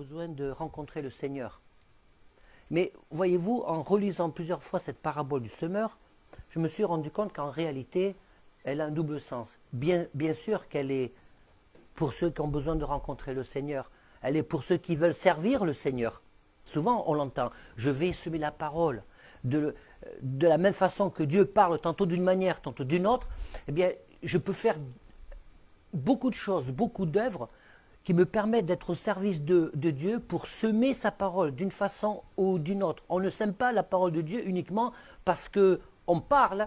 besoin de rencontrer le Seigneur. Mais voyez-vous, en relisant plusieurs fois cette parabole du semeur, je me suis rendu compte qu'en réalité, elle a un double sens. Bien sûr qu'elle est pour ceux qui ont besoin de rencontrer le Seigneur. Elle est pour ceux qui veulent servir le Seigneur. Souvent, on l'entend. Je vais semer la parole. De la même façon que Dieu parle tantôt d'une manière, tantôt d'une autre, eh bien, je peux faire beaucoup de choses, beaucoup d'œuvres qui me permettent d'être au service de Dieu pour semer sa parole d'une façon ou d'une autre. On ne sème pas la parole de Dieu uniquement parce qu'on parle,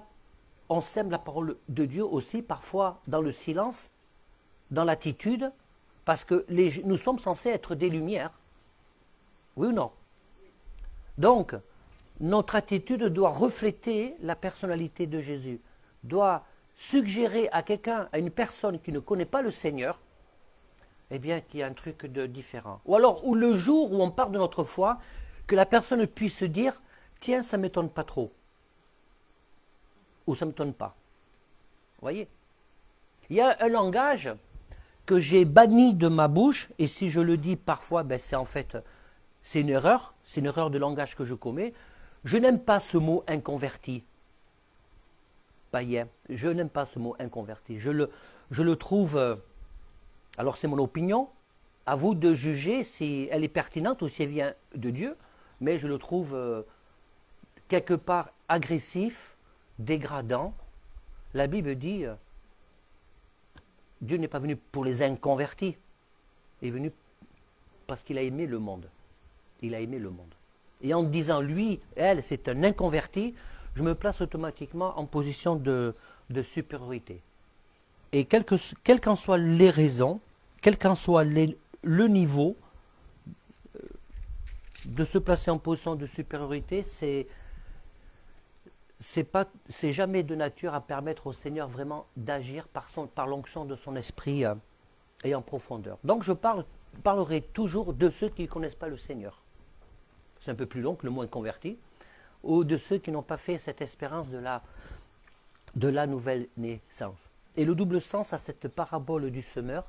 on sème la parole de Dieu aussi parfois dans le silence, dans l'attitude, parce que nous sommes censés être des lumières. Oui ou non? Donc, notre attitude doit refléter la personnalité de Jésus, doit suggérer à quelqu'un, à une personne qui ne connaît pas le Seigneur, eh bien, qu'il y a un truc de différent. Ou alors, ou le jour où on parle de notre foi, que la personne puisse se dire, tiens, ça ne m'étonne pas trop. Ou ça ne m'étonne pas. Vous voyez? Il y a un langage que j'ai banni de ma bouche, et si je le dis parfois, ben c'est en fait, c'est une erreur de langage que je commets. Je n'aime pas ce mot inconverti. Païen, je n'aime pas ce mot inconverti. Je le trouve, alors c'est mon opinion, à vous de juger si elle est pertinente ou si elle vient de Dieu, mais je le trouve quelque part agressif, dégradant. La Bible dit, Dieu n'est pas venu pour les inconvertis, il est venu parce qu'il a aimé le monde. Il a aimé le monde. Et en disant lui, elle, c'est un inconverti, je me place automatiquement en position de supériorité. Et quelles qu'en soient les raisons, quel qu'en soit le niveau, de se placer en position de supériorité, c'est jamais de nature à permettre au Seigneur vraiment d'agir par l'onction de son esprit et en profondeur. Donc je parlerai toujours de ceux qui ne connaissent pas le Seigneur. C'est un peu plus long que le mot inconverti, ou de ceux qui n'ont pas fait cette espérance de la nouvelle naissance. Et le double sens à cette parabole du semeur,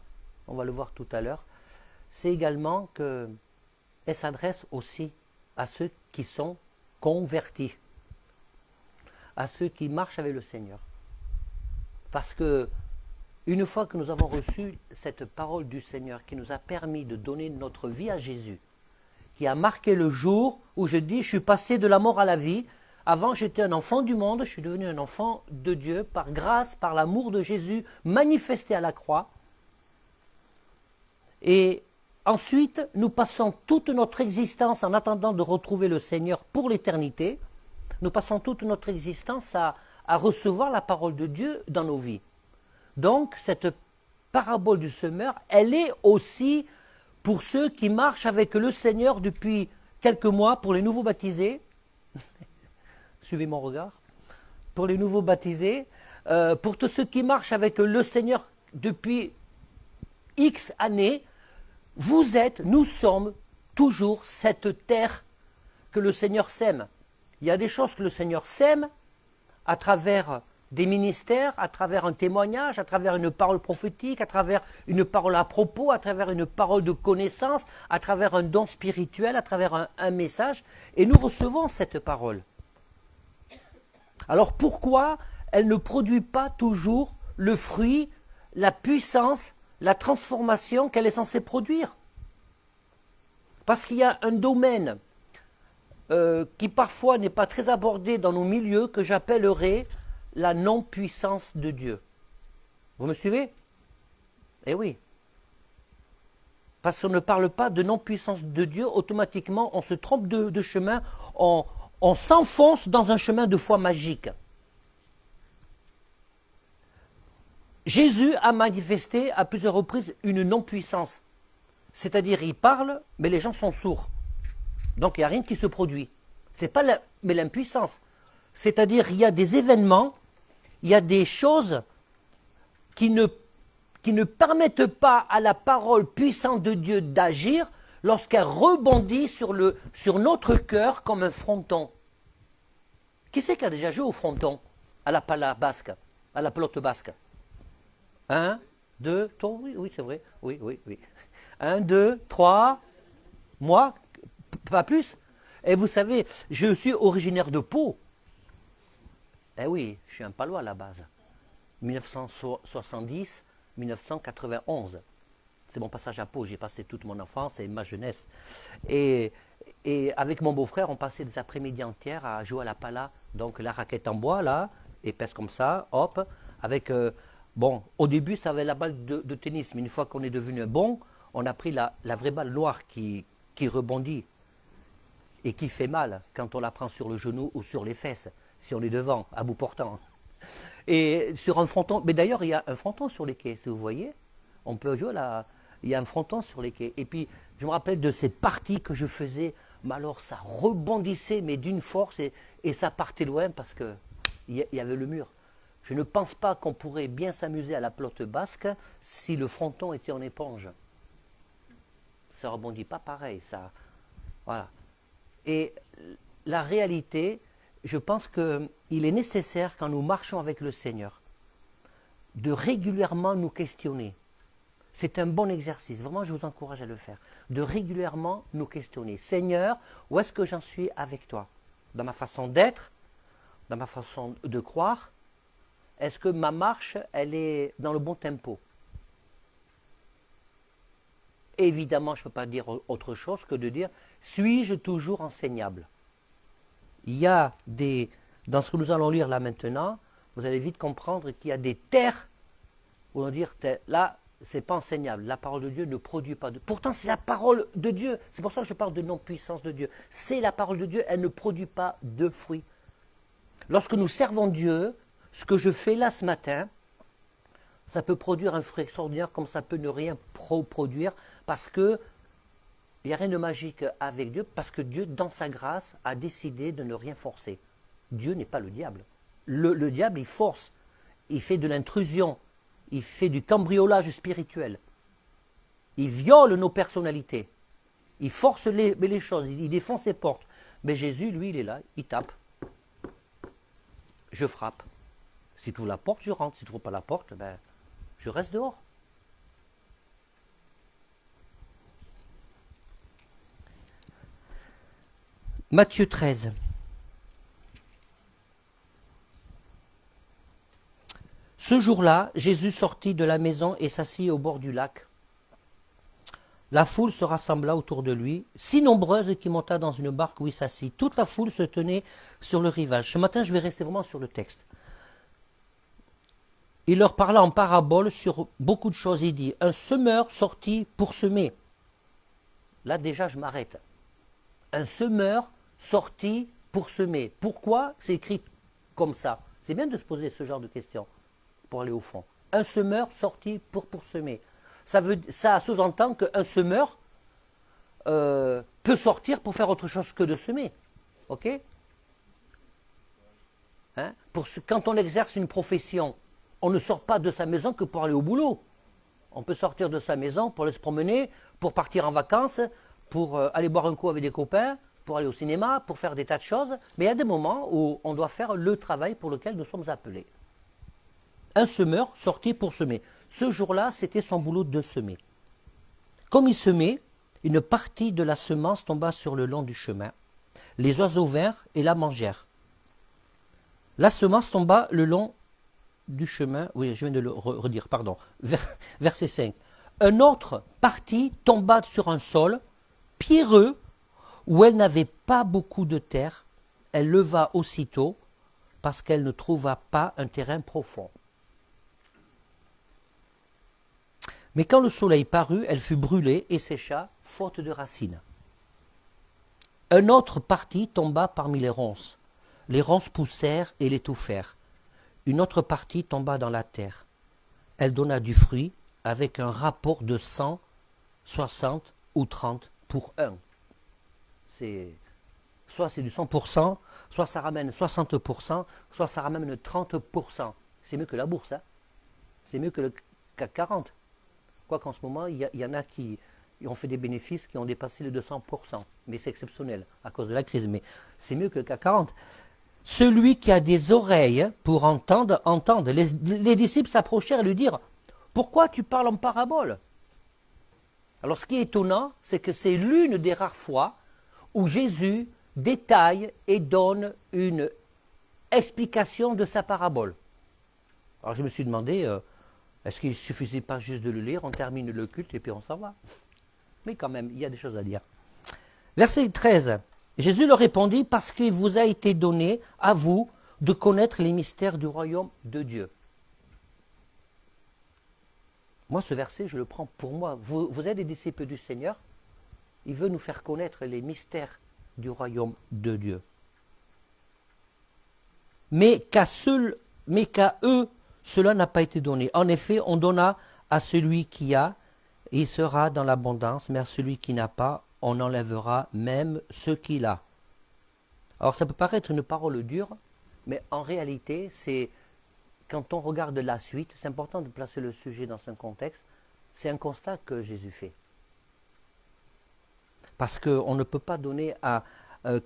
on va le voir tout à l'heure, c'est également qu'elle s'adresse aussi à ceux qui sont convertis, à ceux qui marchent avec le Seigneur. Parce que une fois que nous avons reçu cette parole du Seigneur qui nous a permis de donner notre vie à Jésus, qui a marqué le jour où je dis, je suis passé de la mort à la vie. Avant, j'étais un enfant du monde, je suis devenu un enfant de Dieu, par grâce, par l'amour de Jésus, manifesté à la croix. Et ensuite, nous passons toute notre existence, en attendant de retrouver le Seigneur pour l'éternité, nous passons toute notre existence à recevoir la parole de Dieu dans nos vies. Donc, cette parabole du semeur, elle est aussi pour ceux qui marchent avec le Seigneur depuis quelques mois, pour les nouveaux baptisés, suivez mon regard, pour les nouveaux baptisés, pour tous ceux qui marchent avec le Seigneur depuis X années, nous sommes toujours cette terre que le Seigneur sème. Il y a des choses que le Seigneur sème à travers des ministères, à travers un témoignage, à travers une parole prophétique, à travers une parole à propos, à travers une parole de connaissance, à travers un don spirituel, à travers un message, et nous recevons cette parole. Alors pourquoi elle ne produit pas toujours le fruit, la puissance, la transformation qu'elle est censée produire? Parce qu'il y a un domaine qui parfois n'est pas très abordé dans nos milieux, que j'appellerais la non-puissance de Dieu. Vous me suivez? Eh oui. Parce qu'on ne parle pas de non-puissance de Dieu, automatiquement on se trompe de chemin, on s'enfonce dans un chemin de foi magique. Jésus a manifesté à plusieurs reprises une non-puissance. C'est-à-dire, il parle, mais les gens sont sourds. Donc il n'y a rien qui se produit. C'est pas mais l'impuissance. C'est-à-dire, il y a des événements, il y a des choses qui ne permettent pas à la parole puissante de Dieu d'agir lorsqu'elle rebondit sur notre cœur comme un fronton. Qui c'est qui a déjà joué au fronton, à la pala basque, à la pelote basque? 1, 2, 3, oui, c'est vrai, oui. 1, 2, 3, Moi, pas plus. Et vous savez, je suis originaire de Pau. Eh oui, je suis un Palois à la base. 1970, 1991. C'est mon passage à Pau. J'ai passé toute mon enfance et ma jeunesse. Et, et avec mon beau-frère, on passait des après-midi entières à jouer à la pala. Donc la raquette en bois, là, épaisse comme ça, hop. Avec, bon, au début, ça avait la balle de tennis. Mais une fois qu'on est devenu bon, on a pris la vraie balle noire qui rebondit et qui fait mal quand on la prend sur le genou ou sur les fesses, si on est devant, à bout portant. Et sur un fronton, mais d'ailleurs il y a un fronton sur les quais, si vous voyez, on peut jouer là, il y a un fronton sur les quais. Et puis je me rappelle de ces parties que je faisais, mais alors ça rebondissait, mais d'une force, et ça partait loin parce qu'il y avait le mur. Je ne pense pas qu'on pourrait bien s'amuser à la pelote basque si le fronton était en éponge. Ça ne rebondit pas pareil, ça. Voilà. Et la réalité, je pense qu'il est nécessaire, quand nous marchons avec le Seigneur, de régulièrement nous questionner. C'est un bon exercice, vraiment je vous encourage à le faire. De régulièrement nous questionner. Seigneur, où est-ce que j'en suis avec toi? Dans ma façon d'être, dans ma façon de croire? Est-ce que ma marche, elle est dans le bon tempo? Évidemment, je ne peux pas dire autre chose que de dire, suis-je toujours enseignable? Il y a des, dans ce que nous allons lire là maintenant, vous allez vite comprendre qu'il y a des terres où on va dire, là, c'est pas enseignable. La parole de Dieu ne produit pas de... Pourtant, c'est la parole de Dieu. C'est pour ça que je parle de non-puissance de Dieu. C'est la parole de Dieu, elle ne produit pas de fruits. Lorsque nous servons Dieu, ce que je fais là ce matin, ça peut produire un fruit extraordinaire comme ça peut ne rien produire parce que il n'y a rien de magique avec Dieu, parce que Dieu, dans sa grâce, a décidé de ne rien forcer. Dieu n'est pas le diable. Le diable, il force, il fait de l'intrusion, il fait du cambriolage spirituel. Il viole nos personnalités, il force les choses, il défend ses portes. Mais Jésus, lui, il est là, il tape. Je frappe. Si tu ouvres la porte, je rentre. Si tu n'ouvres pas la porte, ben, je reste dehors. Matthieu 13. Ce jour-là, Jésus sortit de la maison et s'assit au bord du lac. La foule se rassembla autour de lui, si nombreuse qu'il monta dans une barque où il s'assit. Toute la foule se tenait sur le rivage. Ce matin, je vais rester vraiment sur le texte. Il leur parla en parabole sur beaucoup de choses. Il dit, un semeur sortit pour semer. Là déjà, je m'arrête. Un semeur sorti pour semer. Pourquoi c'est écrit comme ça? C'est bien de se poser ce genre de questions pour aller au fond. Un semeur sorti pour semer. Ça sous-entend qu'un semeur peut sortir pour faire autre chose que de semer. Ok? Hein? Quand on exerce une profession, on ne sort pas de sa maison que pour aller au boulot. On peut sortir de sa maison pour aller se promener, pour partir en vacances, pour aller boire un coup avec des copains, pour aller au cinéma, pour faire des tas de choses. Mais il y a des moments où on doit faire le travail pour lequel nous sommes appelés. Un semeur sortit pour semer. Ce jour-là, c'était son boulot de semer. Comme il semait, une partie de la semence tomba sur le long du chemin. Les oiseaux vinrent et la mangèrent. La semence tomba le long du chemin, oui, je viens de le redire, pardon, verset 5. Un autre parti tomba sur un sol pierreux où elle n'avait pas beaucoup de terre. Elle leva aussitôt parce qu'elle ne trouva pas un terrain profond. Mais quand le soleil parut, elle fut brûlée et sécha, faute de racines. Un autre parti tomba parmi les ronces. Les ronces poussèrent et l'étouffèrent. Une autre partie tomba dans la terre. Elle donna du fruit avec un rapport de 100, 60 ou 30 pour 1. Soit c'est du 100%, soit ça ramène 60%, soit ça ramène 30%. C'est mieux que la bourse, hein. C'est mieux que le CAC 40. Quoi qu'en ce moment, il y en a qui ont fait des bénéfices qui ont dépassé les 200%. Mais c'est exceptionnel à cause de la crise. Mais c'est mieux que le CAC 40. Celui qui a des oreilles pour entendre, entende. Les disciples s'approchèrent et lui dirent, pourquoi tu parles en parabole? Alors ce qui est étonnant, c'est que c'est l'une des rares fois où Jésus détaille et donne une explication de sa parabole. Alors je me suis demandé, est-ce qu'il ne suffisait pas juste de le lire, on termine le culte et puis on s'en va? Mais quand même, il y a des choses à dire. Verset 13. Jésus leur répondit, parce qu'il vous a été donné, à vous, de connaître les mystères du royaume de Dieu. Moi, ce verset, je le prends pour moi. Vous êtes des disciples du Seigneur. Il veut nous faire connaître les mystères du royaume de Dieu. Mais qu'à eux, cela n'a pas été donné. En effet, on donna à celui qui a, et il sera dans l'abondance, mais à celui qui n'a pas, on enlèvera même ce qu'il a. Alors ça peut paraître une parole dure, mais en réalité, c'est quand on regarde la suite, c'est important de placer le sujet dans son contexte, c'est un constat que Jésus fait. Parce qu'on ne peut pas donner à...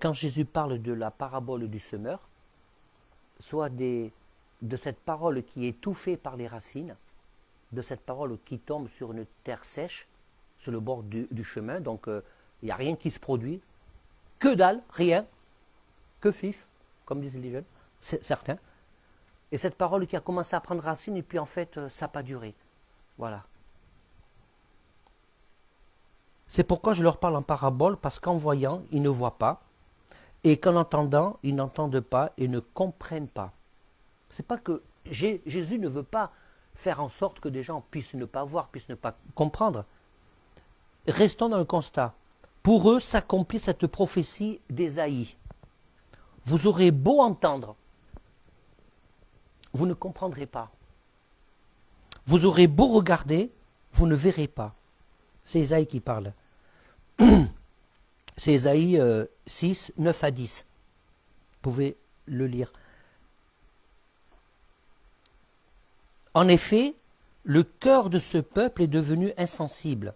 quand Jésus parle de la parabole du semeur, soit de cette parole qui est étouffée par les racines, de cette parole qui tombe sur une terre sèche, sur le bord du chemin, donc il n'y a rien qui se produit, que dalle, rien, que fif, comme disent les jeunes, certains. Et cette parole qui a commencé à prendre racine, et puis en fait, ça n'a pas duré. Voilà. C'est pourquoi je leur parle en parabole, parce qu'en voyant, ils ne voient pas, et qu'en entendant, ils n'entendent pas et ne comprennent pas. C'est pas que Jésus ne veut pas faire en sorte que des gens puissent ne pas voir, puissent ne pas comprendre. Restons dans le constat. Pour eux, s'accomplit cette prophétie d'Ésaïe. Vous aurez beau entendre, vous ne comprendrez pas. Vous aurez beau regarder, vous ne verrez pas. C'est Ésaïe qui parle. C'est Ésaïe 6, 9 à 10. Vous pouvez le lire. En effet, le cœur de ce peuple est devenu insensible.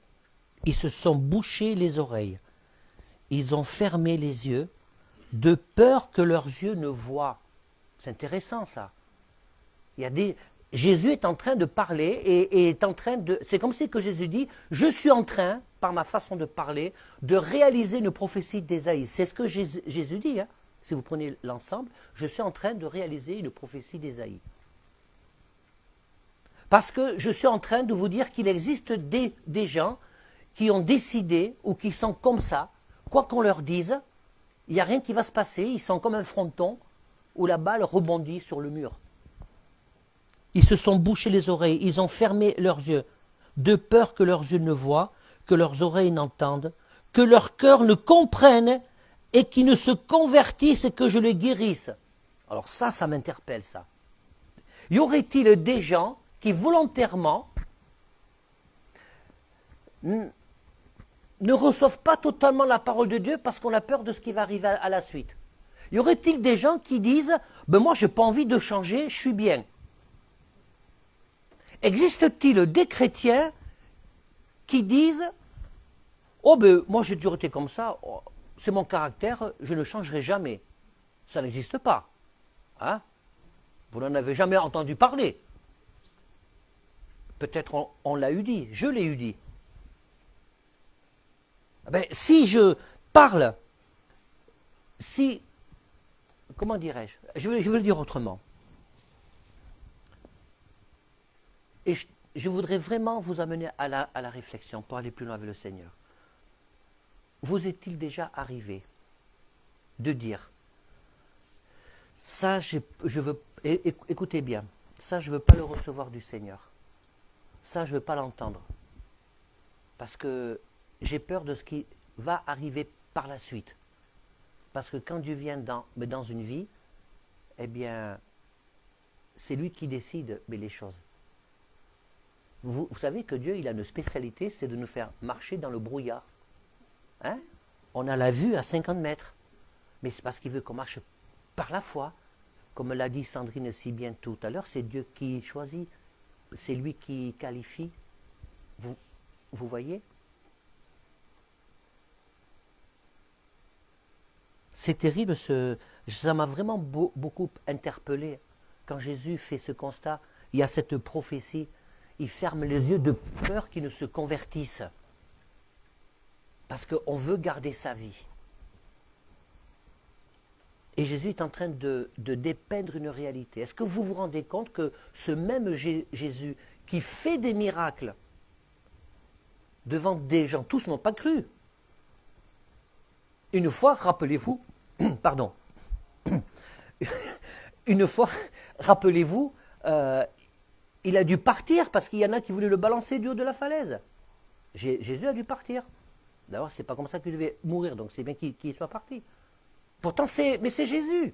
Ils se sont bouchés les oreilles. Ils ont fermé les yeux, de peur que leurs yeux ne voient. C'est intéressant ça. Jésus est en train de parler et est en train de... C'est comme si que Jésus dit, je suis en train, par ma façon de parler, de réaliser une prophétie d'Ésaïe. C'est ce que Jésus dit, hein. Si vous prenez l'ensemble, je suis en train de réaliser une prophétie d'Ésaïe. Parce que je suis en train de vous dire qu'il existe des gens qui ont décidé ou qui sont comme ça, quoi qu'on leur dise, il n'y a rien qui va se passer, ils sont comme un fronton où la balle rebondit sur le mur. Ils se sont bouchés les oreilles, ils ont fermé leurs yeux, de peur que leurs yeux ne voient, que leurs oreilles n'entendent, que leur cœur ne comprenne et qu'ils ne se convertissent et que je les guérisse. Alors ça m'interpelle ça. Y aurait-il des gens qui volontairement ne reçoivent pas totalement la parole de Dieu parce qu'on a peur de ce qui va arriver à la suite? Y aurait-il des gens qui disent « moi, je n'ai pas envie de changer, je suis bien ». Existe-t-il des chrétiens qui disent « Oh, moi, j'ai toujours été comme ça, c'est mon caractère, je ne changerai jamais ». Ça n'existe pas. Hein? Vous n'en avez jamais entendu parler. Peut-être on l'a eu dit, je l'ai eu dit. Si je parle, comment dirais-je? Je vais le dire autrement. Et je voudrais vraiment vous amener à la réflexion pour aller plus loin avec le Seigneur. Vous est-il déjà arrivé de dire, ça je veux, écoutez bien, ça je ne veux pas le recevoir du Seigneur, ça je ne veux pas l'entendre, parce que j'ai peur de ce qui va arriver par la suite. Parce que quand Dieu vient dans une vie, eh bien, c'est lui qui décide les choses. Vous savez que Dieu, il a une spécialité, c'est de nous faire marcher dans le brouillard. Hein? On a la vue à 50 mètres. Mais c'est parce qu'il veut qu'on marche par la foi. Comme l'a dit Sandrine si bien tout à l'heure, c'est Dieu qui choisit. C'est lui qui qualifie. Vous voyez? C'est terrible, ça m'a vraiment beaucoup interpellé. Quand Jésus fait ce constat, il y a cette prophétie. Il ferme les yeux de peur qu'ils ne se convertissent. parce qu'on veut garder sa vie. Et Jésus est en train de dépeindre une réalité. Est-ce que vous vous rendez compte que ce même Jésus qui fait des miracles devant des gens, tous n'ont pas cru. Une fois, rappelez-vous, pardon, une fois, rappelez-vous, il a dû partir parce qu'il y en a qui voulaient le balancer du haut de la falaise. Jésus a dû partir. D'abord, c'est pas comme ça qu'il devait mourir, donc c'est bien qu'il soit parti. Pourtant, mais c'est Jésus.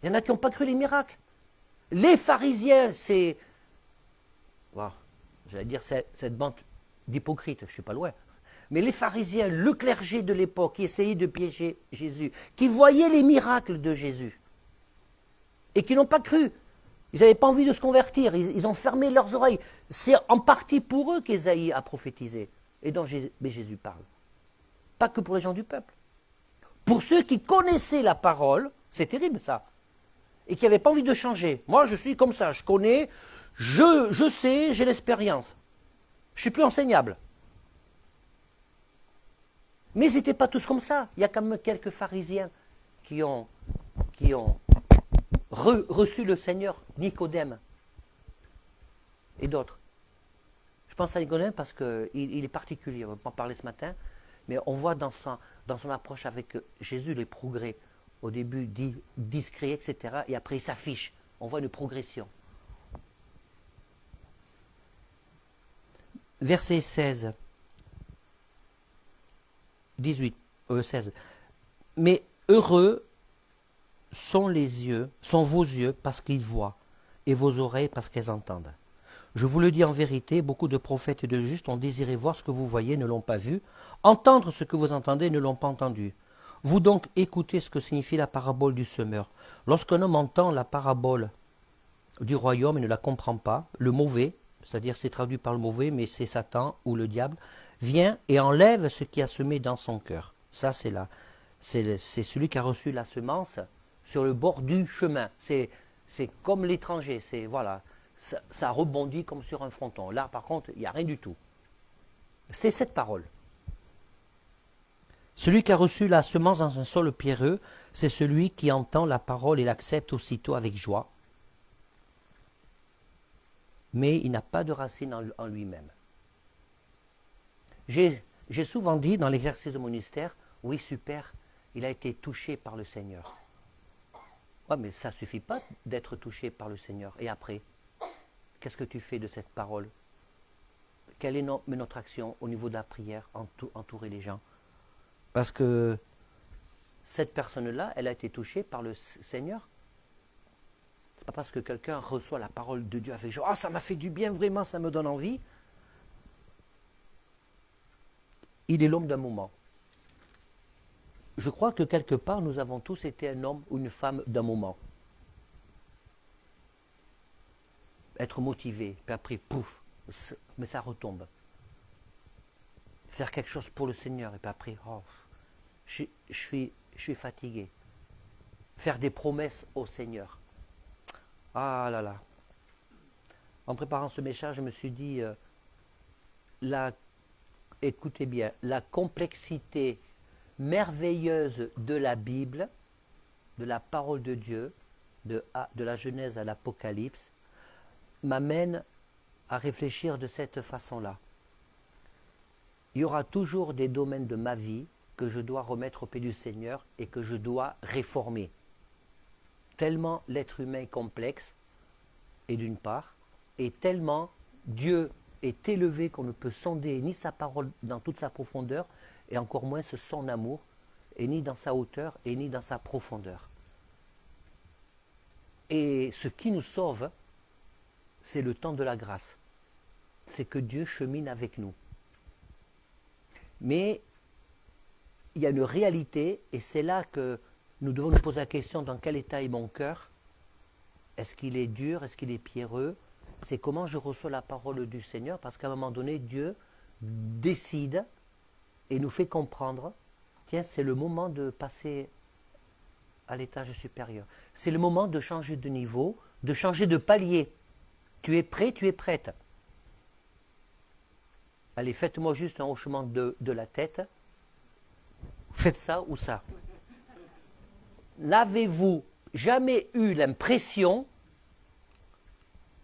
Il y en a qui n'ont pas cru les miracles. Les pharisiens, c'est... Wow, j'allais dire cette bande d'hypocrites, je ne suis pas loin. Mais les pharisiens, le clergé de l'époque, qui essayaient de piéger Jésus, qui voyaient les miracles de Jésus, et qui n'ont pas cru. Ils n'avaient pas envie de se convertir, ils ont fermé leurs oreilles. C'est en partie pour eux qu'Ésaïe a prophétisé, et dont Jésus parle. Pas que pour les gens du peuple. Pour ceux qui connaissaient la parole, c'est terrible ça, et qui n'avaient pas envie de changer. Moi, je suis comme ça, je connais, je sais, j'ai l'expérience. Je ne suis plus enseignable. Mais ils n'étaient pas tous comme ça. Il y a quand même quelques pharisiens qui ont reçu le Seigneur, Nicodème et d'autres. Je pense à Nicodème parce qu'il est particulier, on va pas en parler ce matin, mais on voit dans son approche avec Jésus les progrès. Au début, discret, etc. Et après, il s'affiche. On voit une progression. Verset 16. 16. Mais heureux sont vos yeux parce qu'ils voient, et vos oreilles parce qu'elles entendent. Je vous le dis en vérité, beaucoup de prophètes et de justes ont désiré voir ce que vous voyez, ne l'ont pas vu, entendre ce que vous entendez, ne l'ont pas entendu. Vous donc écoutez ce que signifie la parabole du semeur. Lorsqu'un homme entend la parabole du royaume et ne la comprend pas, le mauvais, c'est-à-dire c'est traduit par le mauvais, mais c'est Satan ou le diable, vient et enlève ce qui a semé dans son cœur. Ça, c'est celui qui a reçu la semence sur le bord du chemin. C'est comme l'étranger, voilà, ça rebondit comme sur un fronton. Là, par contre, il n'y a rien du tout. C'est cette parole. Celui qui a reçu la semence dans un sol pierreux, c'est celui qui entend la parole et l'accepte aussitôt avec joie. Mais il n'a pas de racine en lui-même. J'ai souvent dit dans l'exercice de mon ministère, oui super, il a été touché par le Seigneur. Ouais, mais ça ne suffit pas d'être touché par le Seigneur. Et après, qu'est-ce que tu fais de cette parole? Quelle est notre action au niveau de la prière, entourer les gens? Parce que cette personne-là, elle a été touchée par le Seigneur. Ce n'est pas parce que quelqu'un reçoit la parole de Dieu avec joie, ah, ça m'a fait du bien, vraiment, ça me donne envie. Il est l'homme d'un moment. Je crois que quelque part, nous avons tous été un homme ou une femme d'un moment. Être motivé, puis après, pouf, mais ça retombe. Faire quelque chose pour le Seigneur, et puis après, oh, je suis fatigué. Faire des promesses au Seigneur. Ah là là. En préparant ce message, je me suis dit, écoutez bien, la complexité merveilleuse de la Bible, de la parole de Dieu, de la Genèse à l'Apocalypse, m'amène à réfléchir de cette façon-là. Il y aura toujours des domaines de ma vie que je dois remettre au pied du Seigneur et que je dois réformer. Tellement l'être humain est complexe, et d'une part, et tellement Dieu est élevé qu'on ne peut sonder ni sa parole dans toute sa profondeur, et encore moins son amour, et ni dans sa hauteur, et ni dans sa profondeur. Et ce qui nous sauve, c'est le temps de la grâce. C'est que Dieu chemine avec nous. Mais il y a une réalité, et c'est là que nous devons nous poser la question, dans quel état est mon cœur? Est-ce qu'il est dur? Est-ce qu'il est pierreux? C'est comment je reçois la parole du Seigneur, parce qu'à un moment donné, Dieu décide et nous fait comprendre, tiens, c'est le moment de passer à l'étage supérieur. C'est le moment de changer de niveau, de changer de palier. Tu es prêt, tu es prête. Allez, faites-moi juste un hochement de la tête. Faites ça ou ça. N'avez-vous jamais eu l'impression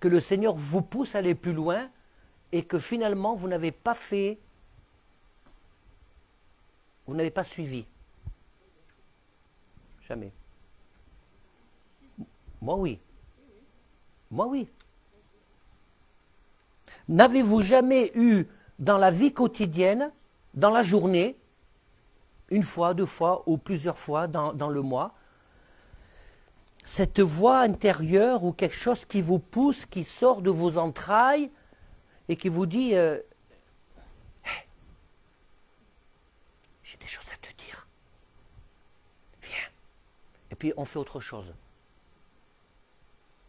que le Seigneur vous pousse à aller plus loin et que finalement vous n'avez pas fait, vous n'avez pas suivi? Jamais. Moi oui. Moi oui. N'avez-vous jamais eu dans la vie quotidienne, dans la journée, une fois, deux fois ou plusieurs fois dans le mois, cette voix intérieure ou quelque chose qui vous pousse, qui sort de vos entrailles et qui vous dit hey, j'ai des choses à te dire. Viens. Et puis on fait autre chose.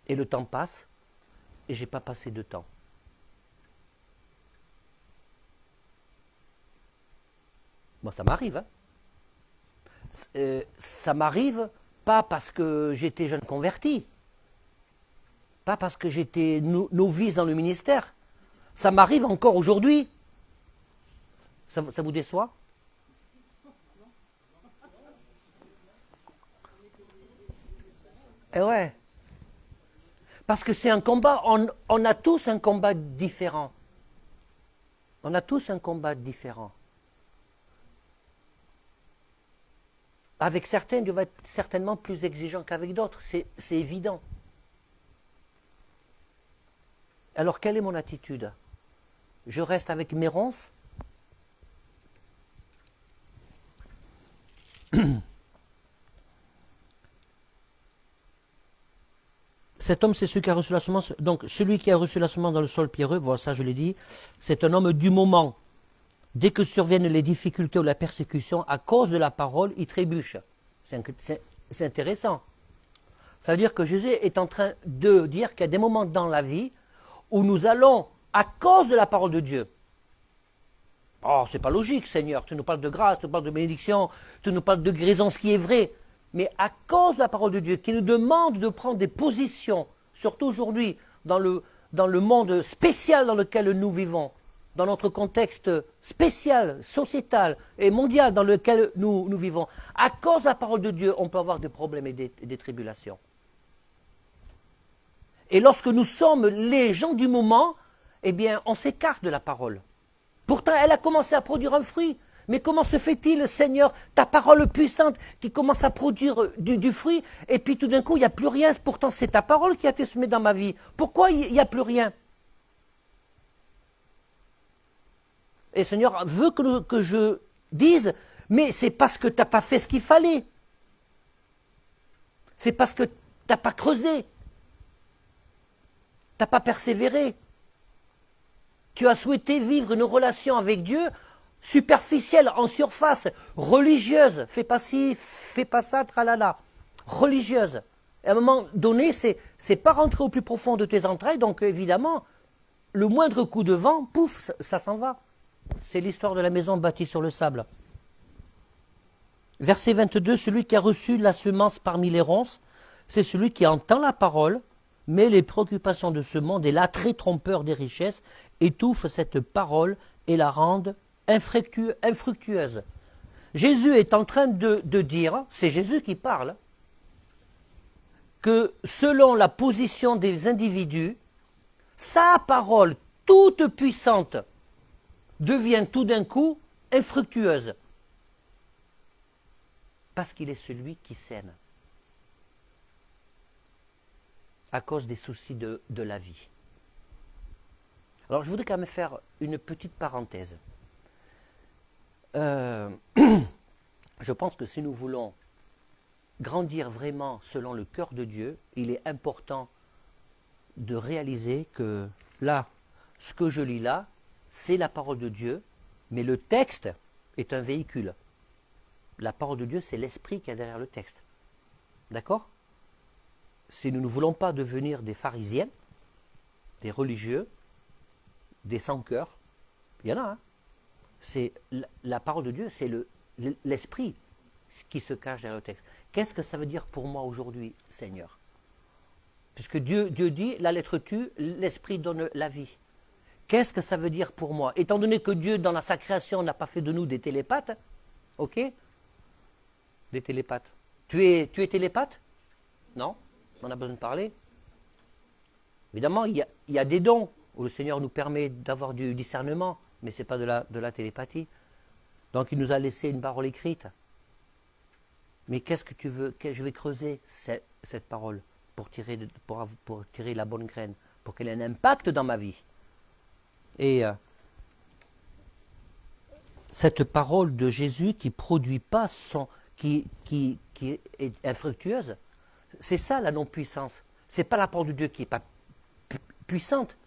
Et le temps passe et j'ai pas passé de temps. Moi, ça m'arrive. Hein. Ça m'arrive pas parce que j'étais jeune converti, pas parce que j'étais novice dans le ministère. Ça m'arrive encore aujourd'hui. Ça vous déçoit? Eh ouais. Parce que c'est un combat, on a tous un combat différent. On a tous un combat différent. Avec certains, Dieu va être certainement plus exigeant qu'avec d'autres, c'est évident. Alors, quelle est mon attitude? Je reste avec mes ronces? Cet homme, c'est celui qui a reçu la semence. Donc, celui qui a reçu la semence dans le sol pierreux, voilà, ça je l'ai dit, c'est un homme du moment. Dès que surviennent les difficultés ou la persécution, à cause de la parole, il trébuche. C'est intéressant. Ça veut dire que Jésus est en train de dire qu'il y a des moments dans la vie où nous allons, à cause de la parole de Dieu, oh, c'est pas logique, Seigneur, tu nous parles de grâce, tu nous parles de bénédiction, tu nous parles de guérison, ce qui est vrai, mais à cause de la parole de Dieu, qui nous demande de prendre des positions, surtout aujourd'hui, dans le monde spécial dans lequel nous vivons, dans notre contexte spécial, sociétal et mondial dans lequel nous vivons, à cause de la parole de Dieu, on peut avoir des problèmes et des tribulations. Et lorsque nous sommes les gens du moment, eh bien, on s'écarte de la parole. Pourtant, elle a commencé à produire un fruit. Mais comment se fait-il, Seigneur, ta parole puissante qui commence à produire du fruit, et puis tout d'un coup, il n'y a plus rien. Pourtant, c'est ta parole qui a été semée dans ma vie. Pourquoi il n'y a plus rien? Et le Seigneur veut que je dise, mais c'est parce que tu n'as pas fait ce qu'il fallait. C'est parce que tu n'as pas creusé. Tu n'as pas persévéré. Tu as souhaité vivre une relation avec Dieu superficielle, en surface, religieuse. Fais pas ci, fais pas ça, tralala. Religieuse. Et à un moment donné, c'est pas rentrer au plus profond de tes entrailles, donc évidemment, le moindre coup de vent, pouf, ça s'en va. C'est l'histoire de la maison bâtie sur le sable. Verset 22, celui qui a reçu la semence parmi les ronces, c'est celui qui entend la parole, mais les préoccupations de ce monde et l'attrait trompeur des richesses étouffent cette parole et la rendent infructueuse. Jésus est en train de dire, c'est Jésus qui parle, que selon la position des individus, sa parole toute puissante devient tout d'un coup infructueuse. Parce qu'il est celui qui sème. À cause des soucis de la vie. Alors je voudrais quand même faire une petite parenthèse. Je pense que si nous voulons grandir vraiment selon le cœur de Dieu, il est important de réaliser que là, ce que je lis là, c'est la parole de Dieu, mais le texte est un véhicule. La parole de Dieu, c'est l'esprit qui est derrière le texte. D'accord? Si nous ne voulons pas devenir des pharisiens, des religieux, des sans-cœur, il y en a, hein. C'est la parole de Dieu, c'est l'esprit qui se cache derrière le texte. Qu'est-ce que ça veut dire pour moi aujourd'hui, Seigneur? Puisque Dieu dit, la lettre tue, l'esprit donne la vie. Qu'est-ce que ça veut dire pour moi? Étant donné que Dieu, dans sa création, n'a pas fait de nous des télépathes, ok? Des télépathes. Tu es télépathe? Non? On a besoin de parler? Évidemment, il y a des dons où le Seigneur nous permet d'avoir du discernement, mais ce n'est pas de la télépathie. Donc il nous a laissé une parole écrite. Mais qu'est-ce que tu veux? Je vais creuser cette parole pour tirer la bonne graine, pour qu'elle ait un impact dans ma vie. Et cette parole de Jésus qui produit pas qui est infructueuse, c'est ça la non-puissance. C'est pas la parole de Dieu qui est pas puissante.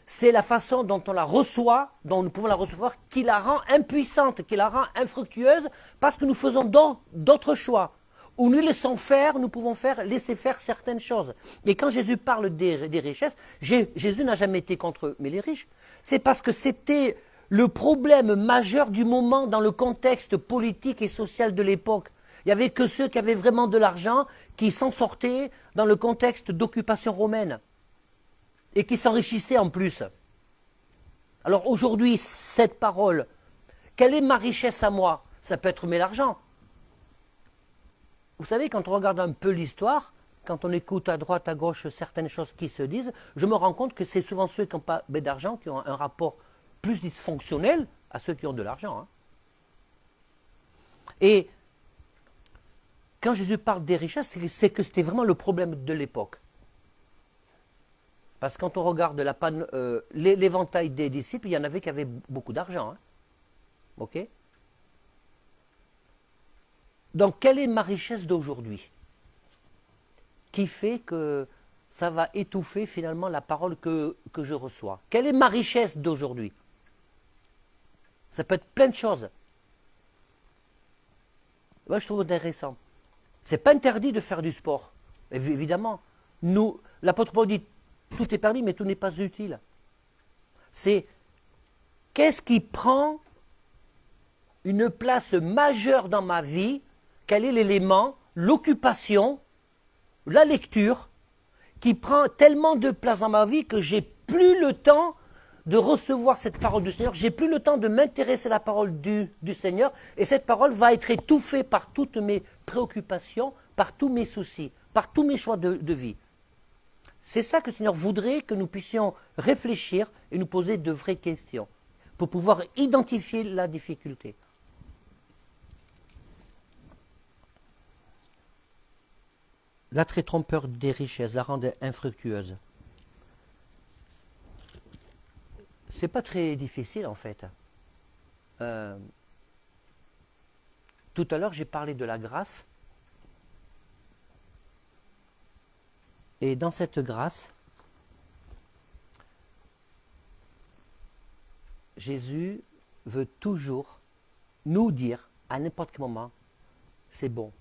C'est la façon dont on la reçoit, dont nous pouvons la recevoir, qui la rend impuissante, qui la rend infructueuse, parce que nous faisons d'autres choix. Où nous nous pouvons laisser faire certaines choses. Et quand Jésus parle des richesses, Jésus n'a jamais été contre eux, mais les riches. C'est parce que c'était le problème majeur du moment dans le contexte politique et social de l'époque. Il n'y avait que ceux qui avaient vraiment de l'argent qui s'en sortaient dans le contexte d'occupation romaine. Et qui s'enrichissaient en plus. Alors aujourd'hui, cette parole, quelle est ma richesse à moi? Ça peut être l'argent. Vous savez, quand on regarde un peu l'histoire, quand on écoute à droite, à gauche certaines choses qui se disent, je me rends compte que c'est souvent ceux qui n'ont pas d'argent qui ont un rapport plus dysfonctionnel à ceux qui ont de l'argent. Hein. Et quand Jésus parle des richesses, c'est que c'était vraiment le problème de l'époque. Parce que quand on regarde l'éventail des disciples, il y en avait qui avaient beaucoup d'argent. Hein. Ok? Donc, quelle est ma richesse d'aujourd'hui? Qui fait que ça va étouffer finalement la parole que je reçois? Quelle est ma richesse d'aujourd'hui? Ça peut être plein de choses. Moi, je trouve intéressant. C'est pas interdit de faire du sport. Évidemment. L'apôtre Paul dit, tout est permis, mais tout n'est pas utile. C'est qu'est-ce qui prend une place majeure dans ma vie? Quel est l'élément, l'occupation, la lecture, qui prend tellement de place dans ma vie que j'ai plus le temps de recevoir cette parole du Seigneur, j'ai plus le temps de m'intéresser à la parole du Seigneur, et cette parole va être étouffée par toutes mes préoccupations, par tous mes soucis, par tous mes choix de vie. C'est ça que le Seigneur voudrait que nous puissions réfléchir et nous poser de vraies questions, pour pouvoir identifier la difficulté. L'attrait trompeur des richesses la rend infructueuse. C'est pas très difficile en fait. Tout à l'heure j'ai parlé de la grâce. Et dans cette grâce, Jésus veut toujours nous dire à n'importe quel moment, c'est bon.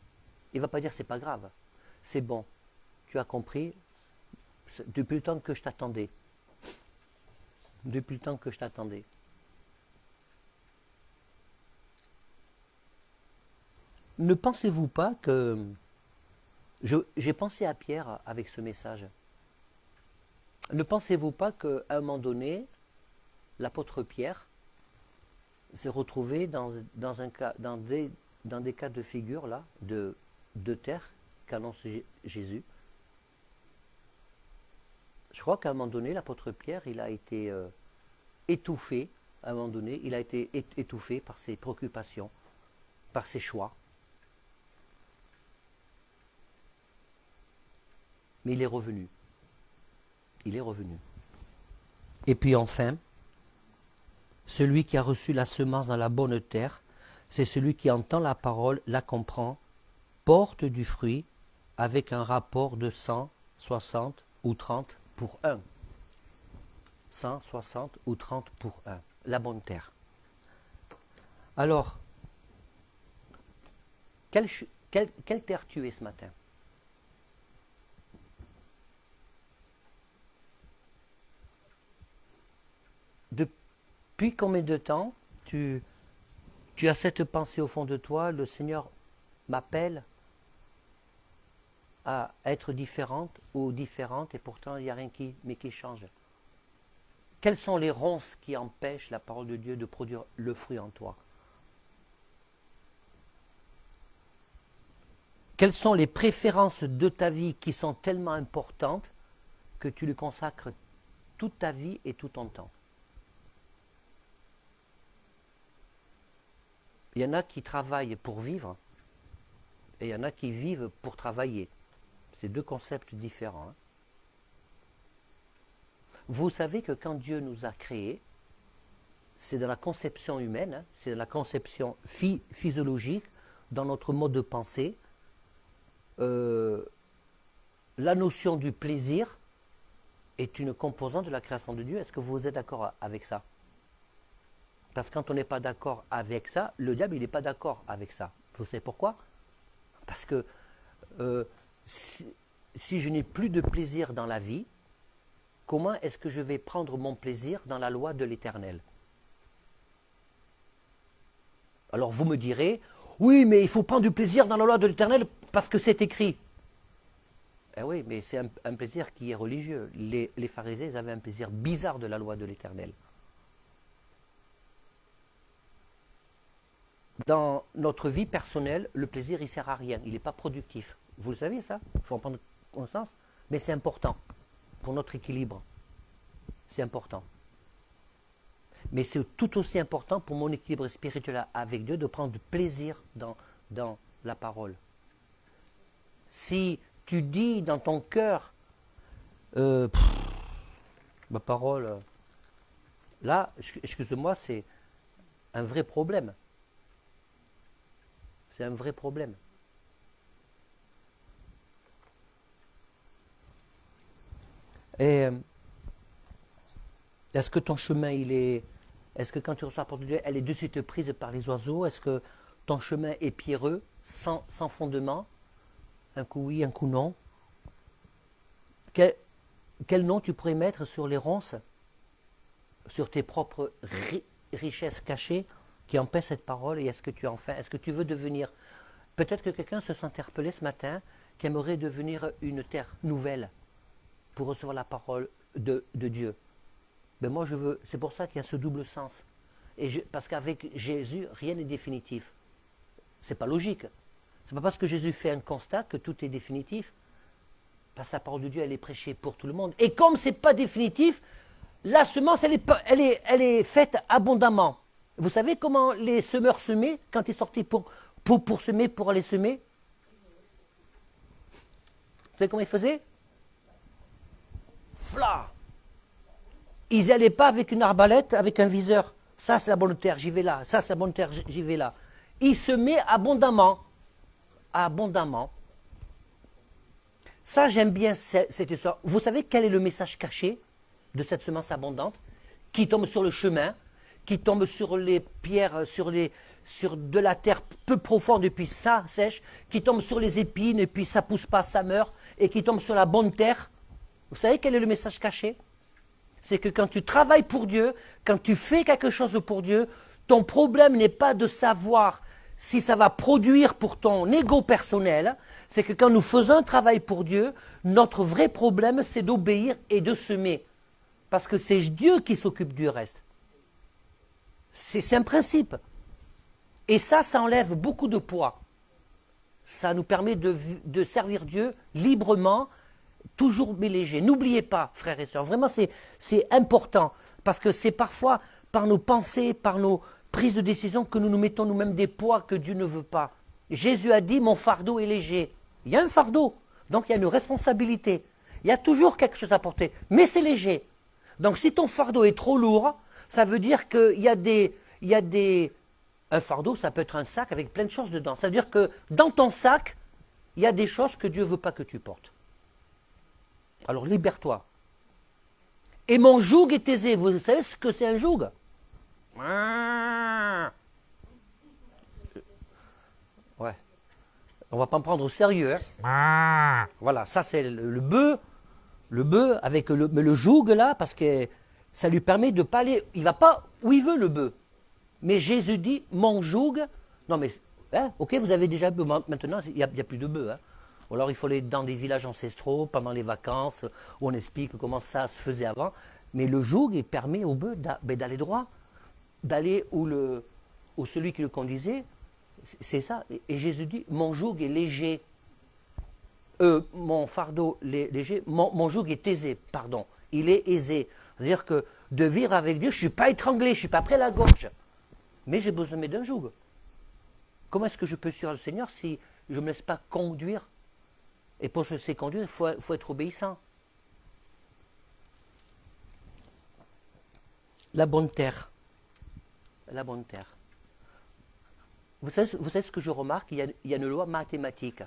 Il ne va pas dire c'est pas grave. C'est bon, tu as compris, depuis le temps que je t'attendais. Depuis le temps que je t'attendais. Ne pensez-vous pas que... J'ai pensé à Pierre avec ce message. Ne pensez-vous pas qu'à un moment donné, l'apôtre Pierre s'est retrouvé dans des cas de figure là, de terre qu'annonce Jésus. Je crois qu'à un moment donné, l'apôtre Pierre, il a été étouffé. À un moment donné, il a été étouffé par ses préoccupations, par ses choix. Mais il est revenu. Il est revenu. Et puis enfin, celui qui a reçu la semence dans la bonne terre, c'est celui qui entend la parole, la comprend, porte du fruit avec un rapport de 100, 60 ou 30 pour 1. 100, 60 ou 30 pour 1. La bonne terre. Alors, quelle terre tu es ce matin? Depuis combien de temps tu as cette pensée au fond de toi, le Seigneur m'appelle à être différente ou différente et pourtant il n'y a rien qui change. Quelles sont les ronces qui empêchent la parole de Dieu de produire le fruit en toi? Quelles sont les préférences de ta vie qui sont tellement importantes que tu lui consacres toute ta vie et tout ton temps? Il y en a qui travaillent pour vivre et il y en a qui vivent pour travailler. C'est deux concepts différents. Vous savez que quand Dieu nous a créés, c'est dans la conception humaine, c'est dans la conception physiologique, dans notre mode de pensée, la notion du plaisir est une composante de la création de Dieu. Est-ce que vous êtes d'accord avec ça? Parce que quand on n'est pas d'accord avec ça, le diable il n'est pas d'accord avec ça. Vous savez pourquoi? Parce que si je n'ai plus de plaisir dans la vie, comment est-ce que je vais prendre mon plaisir dans la loi de l'Éternel? Alors vous me direz, oui, mais il faut prendre du plaisir dans la loi de l'Éternel parce que c'est écrit. Eh oui, mais c'est un plaisir qui est religieux. Les pharisiens ils avaient un plaisir bizarre de la loi de l'Éternel. Dans notre vie personnelle, le plaisir, il ne sert à rien. Il n'est pas productif. Vous le savez, ça? Il faut en prendre conscience. Mais c'est important pour notre équilibre. C'est important. Mais c'est tout aussi important pour mon équilibre spirituel avec Dieu de prendre du plaisir dans la parole. Si tu dis dans ton cœur, ma parole, là, excuse-moi, c'est un vrai problème. C'est un vrai problème. Et est-ce que ton chemin, il est... Est-ce que quand tu reçois la parole de Dieu, elle est de suite prise par les oiseaux? Est-ce que ton chemin est pierreux, sans fondement? Un coup oui, un coup non. Quel nom tu pourrais mettre sur les ronces? Sur tes propres richesses cachées qui empêchent cette parole? Et est-ce que tu en fais? Est-ce que tu veux devenir... Peut-être que quelqu'un se sent interpellé ce matin qui aimerait devenir une terre nouvelle pour recevoir la parole de Dieu. Mais moi, je veux. C'est pour ça qu'il y a ce double sens. Parce qu'avec Jésus, rien n'est définitif. C'est pas logique. C'est pas parce que Jésus fait un constat que tout est définitif. Parce que la parole de Dieu, elle est prêchée pour tout le monde. Et comme c'est pas définitif, la semence, elle est faite abondamment. Vous savez comment les semeurs semaient quand ils sortaient pour semer, pour aller semer? Vous savez comment ils faisaient? Fla! Ils n'allaient pas avec une arbalète, avec un viseur. Ça, c'est la bonne terre, j'y vais là. Ça, c'est la bonne terre, j'y vais là. Ils semaient abondamment. Abondamment. Ça, j'aime bien cette histoire. Vous savez quel est le message caché de cette semence abondante qui tombe sur le chemin, qui tombe sur les pierres, sur de la terre peu profonde et puis ça sèche, qui tombe sur les épines et puis ça pousse pas, ça meurt, et qui tombe sur la bonne terre. Vous savez quel est le message caché? C'est que quand tu travailles pour Dieu, quand tu fais quelque chose pour Dieu, ton problème n'est pas de savoir si ça va produire pour ton ego personnel. C'est que quand nous faisons un travail pour Dieu, notre vrai problème, c'est d'obéir et de semer. Parce que c'est Dieu qui s'occupe du reste. C'est un principe. Et ça enlève beaucoup de poids. Ça nous permet de servir Dieu librement, toujours mais léger. N'oubliez pas, frères et sœurs, vraiment c'est important, parce que c'est parfois par nos pensées, par nos prises de décision que nous nous mettons nous-mêmes des poids que Dieu ne veut pas. Jésus a dit, mon fardeau est léger. Il y a un fardeau, donc il y a une responsabilité. Il y a toujours quelque chose à porter, mais c'est léger. Donc si ton fardeau est trop lourd, ça veut dire qu'il y a des... Un fardeau, ça peut être un sac avec plein de choses dedans. Ça veut dire que dans ton sac, il y a des choses que Dieu ne veut pas que tu portes. Alors libère-toi. Et mon joug est aisé. Vous savez ce que c'est un joug? Ouais. On ne va pas me prendre au sérieux. Hein. Voilà, ça c'est le bœuf. Le bœuf avec le joug là, parce que ça lui permet de ne pas aller... Il ne va pas où il veut le bœuf. Mais Jésus dit, mon joug... Non mais, hein, ok, vous avez déjà bu. Maintenant, il n'y a plus de bœuf. Hein. Ou alors il faut aller dans des villages ancestraux pendant les vacances où on explique comment ça se faisait avant. Mais le joug, il permet au bœuf d'aller droit, d'aller où celui qui le conduisait, c'est ça. Et Jésus dit, mon joug est léger. Mon fardeau léger, mon joug est aisé, pardon. Il est aisé. C'est-à-dire que de vivre avec Dieu, je ne suis pas étranglé, je ne suis pas près à la gorge. Mais j'ai besoin d'un joug. Comment est-ce que je peux suivre le Seigneur si je ne me laisse pas conduire? Et pour se laisser conduire, il faut être obéissant. La bonne terre. La bonne terre. Vous savez ce que je remarque? Il y a une loi mathématique.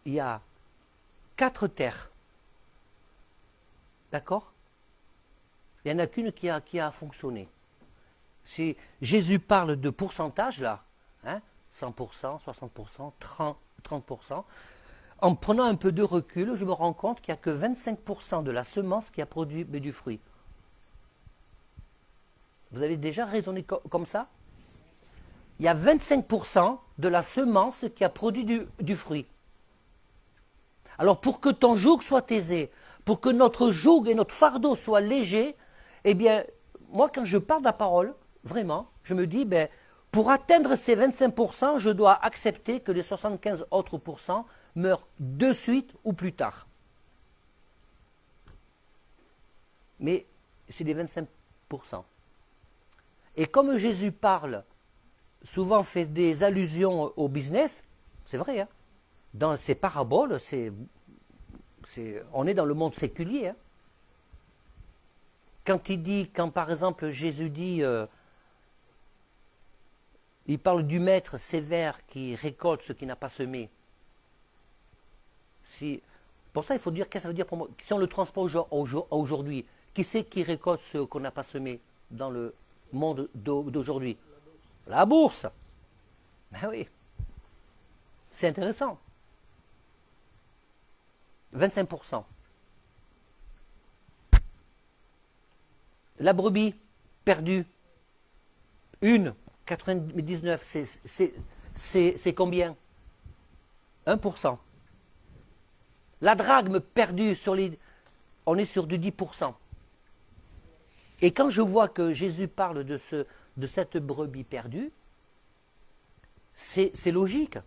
Il y a 4 terres. D'accord? Il n'y en a qu'une qui a fonctionné. Si Jésus parle de pourcentage, là, hein, 100%, 60%, 30%, en prenant un peu de recul, je me rends compte qu'il n'y a que 25% de la semence qui a produit du fruit. Vous avez déjà raisonné comme ça? Il y a 25% de la semence qui a produit du fruit. Alors pour que ton joug soit aisé, pour que notre joug et notre fardeau soient légers, eh bien, moi quand je parle de la parole, vraiment, je me dis, ben, pour atteindre ces 25%, je dois accepter que les 75 autres pourcents meurent de suite ou plus tard. Mais c'est les 25%. Et comme Jésus parle, souvent fait des allusions au business, c'est vrai, hein, dans ces paraboles, on est dans le monde séculier. Hein. Quand par exemple Jésus dit, il parle du maître sévère qui récolte ce qu'il n'a pas semé. Pour ça, il faut dire qu'est-ce que ça veut dire pour moi. Si on le transpose aujourd'hui, qui c'est qui récolte ce qu'on n'a pas semé dans le monde d'aujourd'hui? La bourse. Ben oui. C'est intéressant. 25%. La brebis perdue. 99, c'est combien? 1%. La drachme perdue, on est sur du 10%. Et quand je vois que Jésus parle de cette brebis perdue, c'est logique.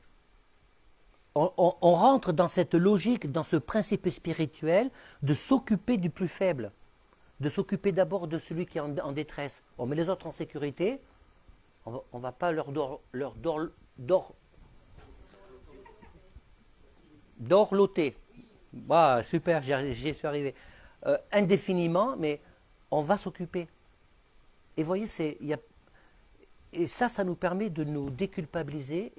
On rentre dans cette logique, dans ce principe spirituel de s'occuper du plus faible, de s'occuper d'abord de celui qui est en détresse. On met les autres en sécurité, on ne va pas leur dorloter. Ah, super, j'y suis arrivé. Indéfiniment, mais on va s'occuper. Et vous voyez, et ça nous permet de nous déculpabiliser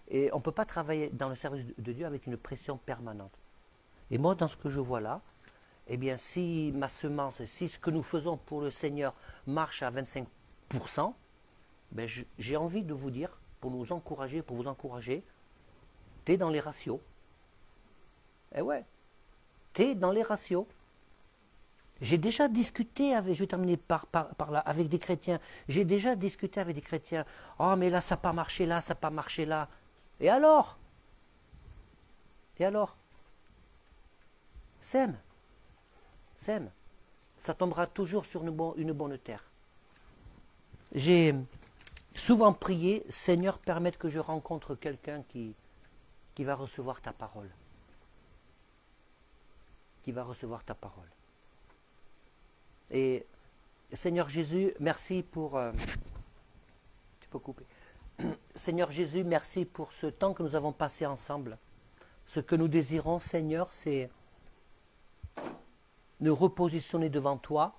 et on ne peut pas travailler dans le service de Dieu avec une pression permanente. Et moi, dans ce que je vois là, eh bien, si ma semence, si ce que nous faisons pour le Seigneur marche à 25%, ben j'ai envie de vous dire, pour vous encourager, t'es dans les ratios. Eh ouais, t'es dans les ratios. J'ai déjà discuté je vais terminer par là, avec des chrétiens. J'ai déjà discuté avec des chrétiens. Oh, mais là, ça n'a pas marché là, ça n'a pas marché là. Et alors? Sème. Ça tombera toujours sur une bonne terre. J'ai souvent prié, Seigneur, permette que je rencontre quelqu'un qui va recevoir ta parole. Qui va recevoir ta parole. Et Seigneur Jésus, merci pour... tu peux couper. Seigneur Jésus, merci pour ce temps que nous avons passé ensemble. Ce que nous désirons, Seigneur, c'est nous repositionner devant toi